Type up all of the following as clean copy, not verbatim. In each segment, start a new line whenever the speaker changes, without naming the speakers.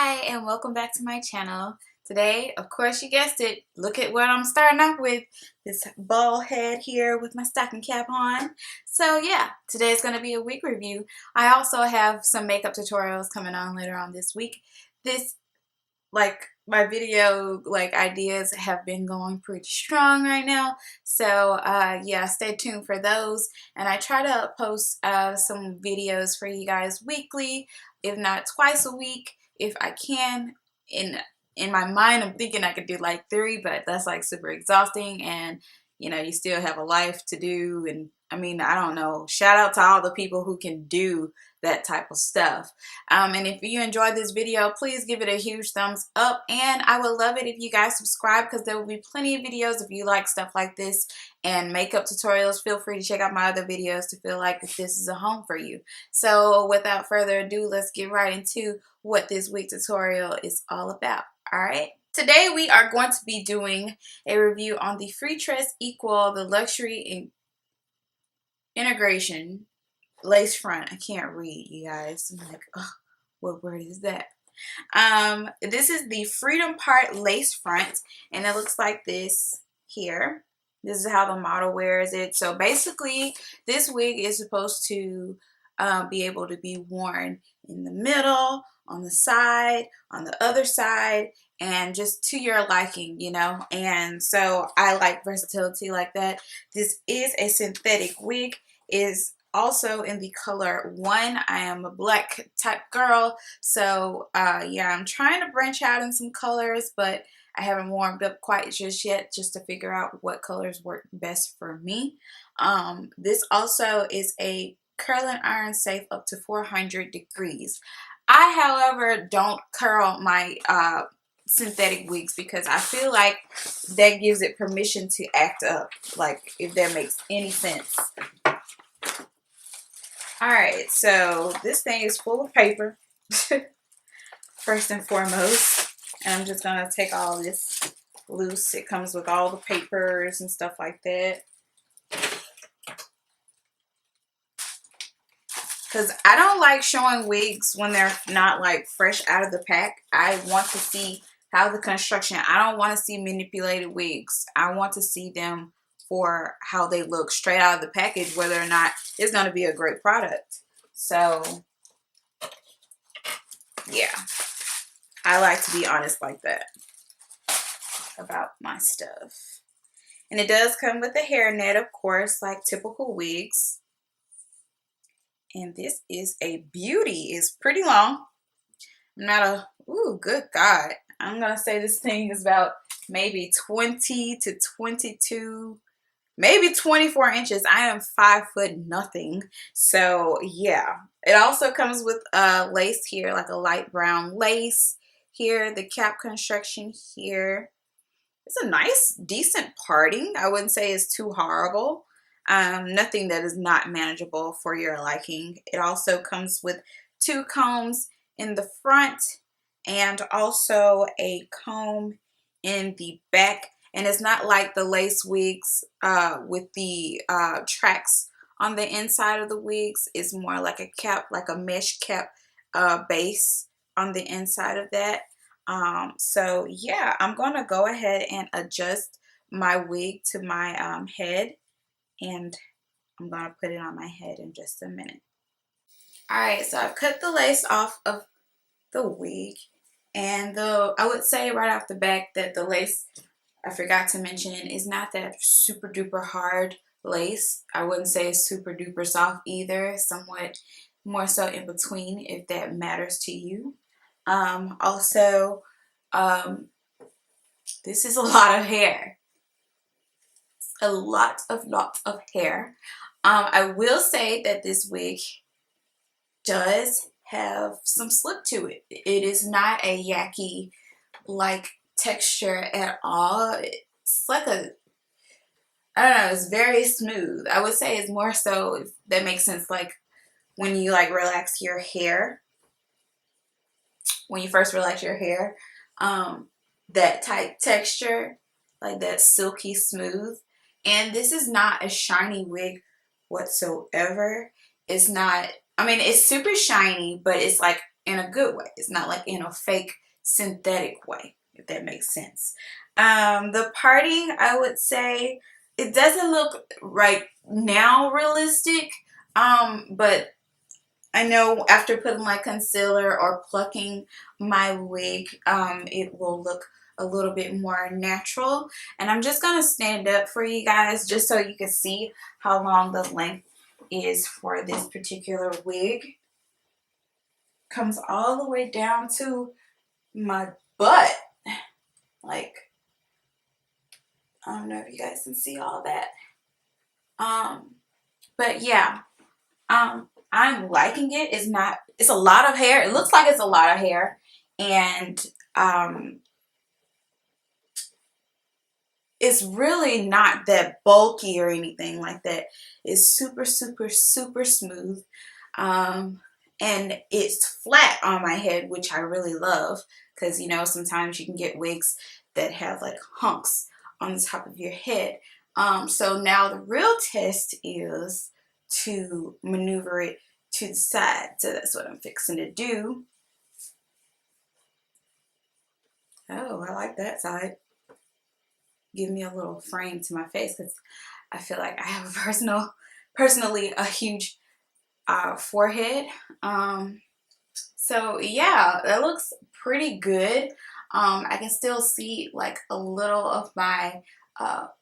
Hi and welcome back to my channel. Today, of course you guessed it, look at what I'm starting off with. This bald head here with my stocking cap on. So yeah, today's going to be a wig review. I also have some makeup tutorials coming on later on this week. My video ideas have been going pretty strong right now. So yeah, stay tuned for those. And I try to post some videos for you guys weekly, if not twice a week, if I can. In my mind, I'm thinking I could do like 3, but that's like super exhausting, and you know, you still have a life to do. And I mean, I don't know. Shout out to all the people who can do that type of stuff. And if you enjoyed this video, please give it a huge thumbs up, and I would love it if you guys subscribe, because there will be plenty of videos if you like stuff like this and makeup tutorials. Feel free to check out my other videos to feel like this is a home for you. So without further ado, let's get right into what this week tutorial is all about. All right. Today we are going to be doing a review on the Freetress Equal, the luxury integration lace front. I can't read, you guys. I'm like, oh, what word is that? This is the Freedom Part lace front, and it looks like this here. This is how the model wears it. So basically, this wig is supposed to be able to be worn in the middle, on the side, on the other side, and just to your liking, you know. And so I like versatility like that. This is a synthetic wig. Is also in the color 1. I am a black type girl, so yeah, I'm trying to branch out in some colors, but I haven't warmed up quite just yet, just to figure out what colors work best for me. This also is a curling iron safe up to 400 degrees. I, however, don't curl my synthetic wigs because I feel like that gives it permission to act up, like, if that makes any sense. Alright, so this thing is full of paper, first and foremost. And I'm just going to take all this loose. It comes with all the papers and stuff like that. Because I don't like showing wigs when they're not like fresh out of the pack. I want to see how the construction, I don't want to see manipulated wigs. I want to see them for how they look straight out of the package, whether or not it's going to be a great product. So yeah, I like to be honest like that about my stuff. And it does come with a hairnet, of course, like typical wigs. And this is a beauty. It's pretty long. I'm not a, ooh, good God. I'm going to say this thing is about maybe 20 to 22, maybe 24 inches. I am 5 foot nothing. So yeah, it also comes with lace here, like a light brown lace here. The cap construction here. It's a nice, decent parting. I wouldn't say it's too horrible. Nothing that is not manageable for your liking. It also comes with 2 combs in the front and also a comb in the back. And it's not like the lace wigs with the tracks on the inside of the wigs. It's more like a cap, like a mesh cap base on the inside of that. So yeah, I'm going to go ahead and adjust my wig to my head. And I'm going to put it on my head in just a minute. Alright, so I've cut the lace off of the wig. And I would say right off the back that the lace, I forgot to mention, is not that super duper hard lace. I wouldn't say it's super duper soft either. Somewhat more so in between, if that matters to you. Also, this is a lot of hair. A lot of hair. I will say that this wig does have some slip to it. It is not a yucky like texture at all. It's like a, I don't know, it's very smooth. I would say it's more so, if that makes sense, like when you like relax your hair, when you first relax your hair, that type texture, like that silky smooth. And this is not a shiny wig whatsoever. It's not, I mean, it's super shiny, but it's like in a good way. It's not like in a fake synthetic way, if that makes sense. The parting, I would say, it doesn't look right now realistic, but I know after putting my concealer or plucking my wig, it will look a little bit more natural. And I'm just going to stand up for you guys just so you can see how long the length is for this particular wig. Comes all the way down to my butt. Like, I don't know if you guys can see all that. But yeah, I'm liking it. It's a lot of hair. It looks like it's a lot of hair. And it's really not that bulky or anything like that. It's super, super, super smooth. And it's flat on my head, which I really love, because you know sometimes you can get wigs that have like hunks on the top of your head. So now the real test is to maneuver it to the side. So that's what I'm fixing to do. Oh, I like that side. Give me a little frame to my face because I feel like I have personally a huge forehead. So yeah, that looks pretty good. I can still see like a little of my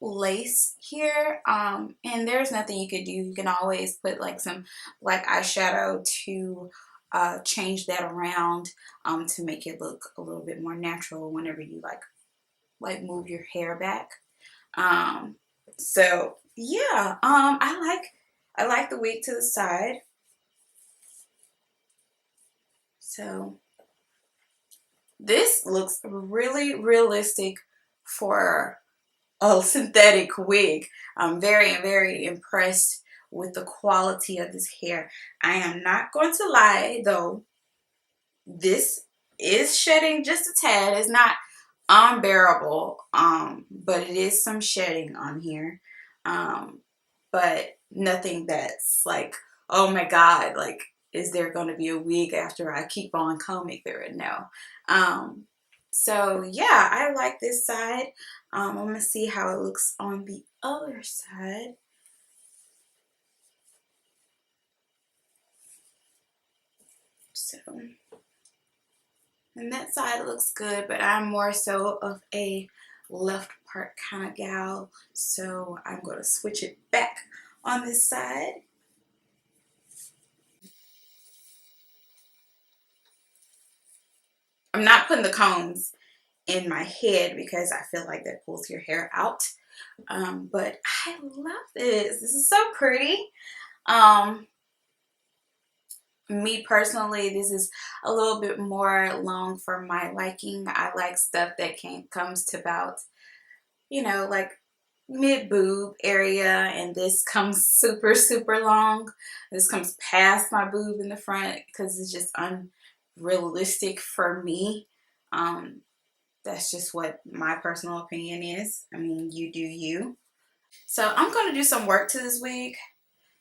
lace here, and there's nothing you could do. You can always put like some black eyeshadow to change that around, to make it look a little bit more natural whenever you like move your hair back. So yeah, I like the wig to the side. So this looks really realistic for a synthetic wig. I'm very, very impressed with the quality of this hair. I am not going to lie though, this is shedding just a tad. It's not unbearable, but it is some shedding on here. But nothing that's like, oh my god, like, is there going to be a wig after I keep on combing through it? No. So yeah, I like this side. I'm gonna see how it looks on the other side. So, and that side looks good, but I'm more so of a left part kind of gal, so I'm going to switch it back on this side. I'm not putting the combs in my head because I feel like that pulls your hair out, but I love this. This is so pretty. Me personally, this is a little bit more long for my liking. I like stuff that comes to about, you know, like mid boob area, and this comes super, super long. This comes past my boob in the front because it's just unrealistic for me. That's just what my personal opinion is. I mean, you do you. So I'm going to do some work to this wig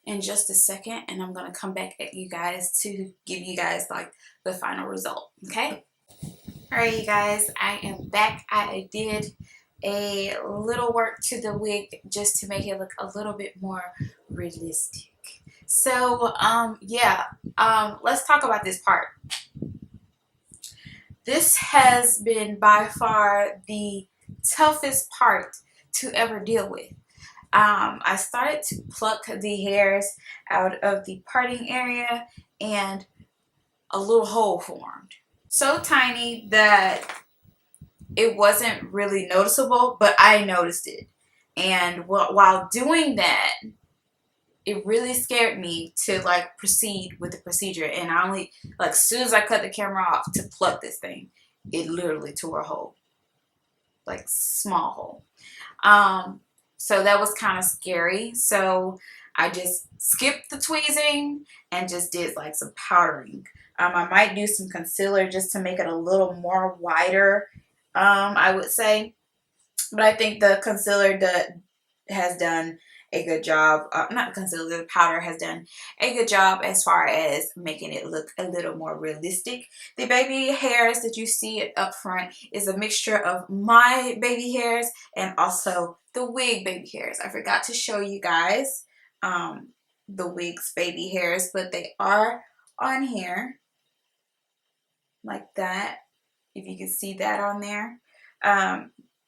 in just a second, and I'm going to come back at you guys to give you guys like the final result. Okay. All right, you guys, I am back. I did a little work to the wig just to make it look a little bit more realistic. So yeah, let's talk about this part. This has been by far the toughest part to ever deal with. I started to pluck the hairs out of the parting area, and a little hole formed. So tiny that it wasn't really noticeable, but I noticed it. And while doing that, it really scared me to like proceed with the procedure. And I only, like, as soon as I cut the camera off to pluck this thing, it literally tore a hole, like small hole. So that was kind of scary. So I just skipped the tweezing and just did like some powdering. I might do some concealer just to make it a little more wider, I would say. But I think the concealer has done a good job, not concealer, the powder has done a good job as far as making it look a little more realistic. The baby hairs that you see up front is a mixture of my baby hairs and also the wig baby hairs. I forgot to show you guys the wig's baby hairs, but they are on here like that, if you can see that on there.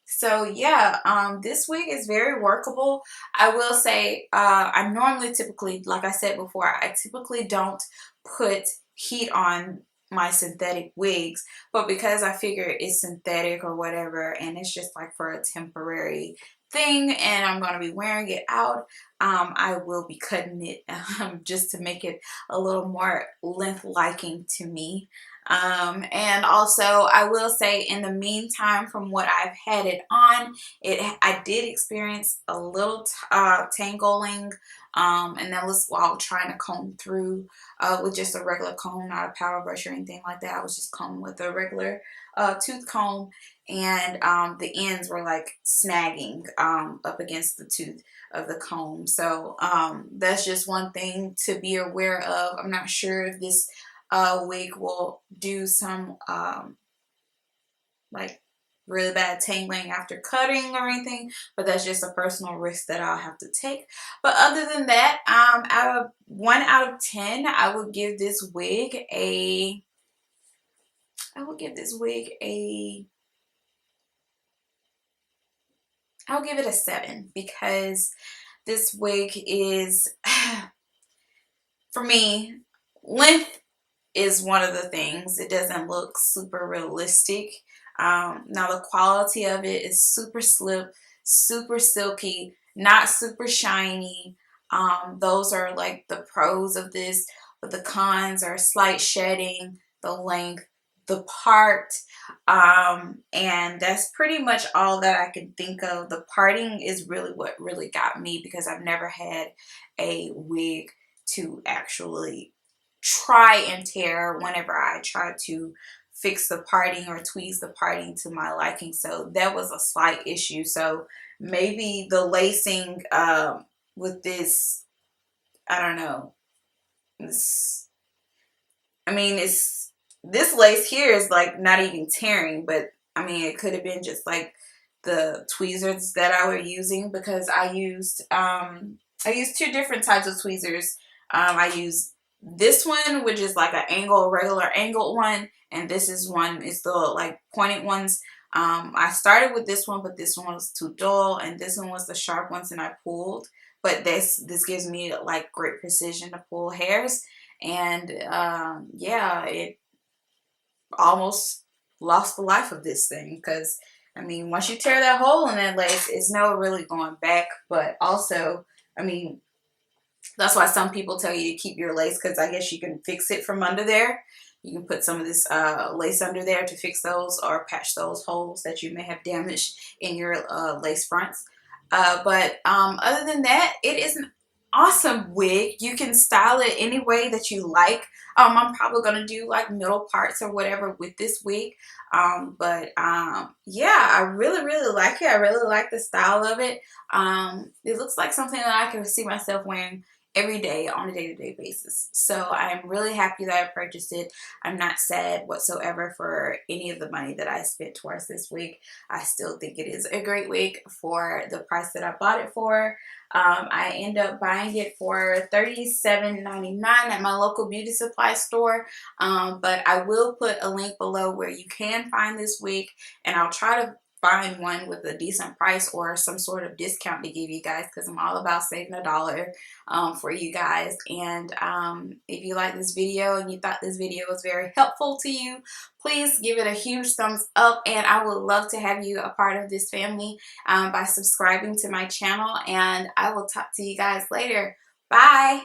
So yeah, this wig is very workable. I will say, I normally typically, like I said before, I typically don't put heat on my synthetic wigs, but because I figure it's synthetic or whatever, and it's just like for a temporary thing and I'm going to be wearing it out, I will be cutting it just to make it a little more length liking to me. And also I will say, in the meantime, from what I've had it on, I did experience a little tangling, and that was while trying to comb through with just a regular comb, not a power brush or anything like that. I was just combing with a regular tooth comb, and the ends were like snagging up against the tooth of the comb. So that's just one thing to be aware of. I'm not sure if this wig will do some like really bad tangling after cutting or anything, but that's just a personal risk that I'll have to take. But other than that, out of 1 out of 10, I would give this wig a I'll give it a 7, because this wig is for me, length is one of the things. It doesn't look super realistic. Now the quality of it is super slip, super silky, not super shiny. Those are like the pros of this, but the cons are slight shedding, the length, the part, and that's pretty much all that I can think of. The parting is really what really got me, because I've never had a wig to actually try and tear whenever I try to fix the parting or tweeze the parting to my liking. So that was a slight issue. So maybe the lacing with this, I don't know, this, I mean, this lace here is like not even tearing, but I mean, it could have been just like the tweezers that I was using, because I used 2 different types of tweezers. I used this one, which is like an angle, regular angled one, and this is one, it's the like pointed ones. I started with this one, but this one was too dull, and this one was the sharp ones, and I pulled. But this gives me like great precision to pull hairs, and yeah, it almost lost the life of this thing, because I mean, once you tear that hole in that lace, it's no really going back. But also, I mean, that's why some people tell you to keep your lace, because I guess you can fix it from under there. You can put some of this lace under there to fix those or patch those holes that you may have damaged in your lace fronts. But other than that, it is an awesome wig. You can style it any way that you like. I'm probably going to do like middle parts or whatever with this wig. Yeah, I really like it. I really like the style of it. It looks like something that I can see myself wearing every day on a day-to-day basis. So I'm really happy that I purchased it. I'm not sad whatsoever for any of the money that I spent towards this wig. I still think it is a great wig for the price that I bought it for. I end up buying it for $37.99 at my local beauty supply store. But I will put a link below where you can find this wig, and I'll try to find one with a decent price or some sort of discount to give you guys, because I'm all about saving $1 for you guys. And if you like this video and you thought this video was very helpful to you, please give it a huge thumbs up, and I would love to have you a part of this family by subscribing to my channel, and I will talk to you guys later. Bye!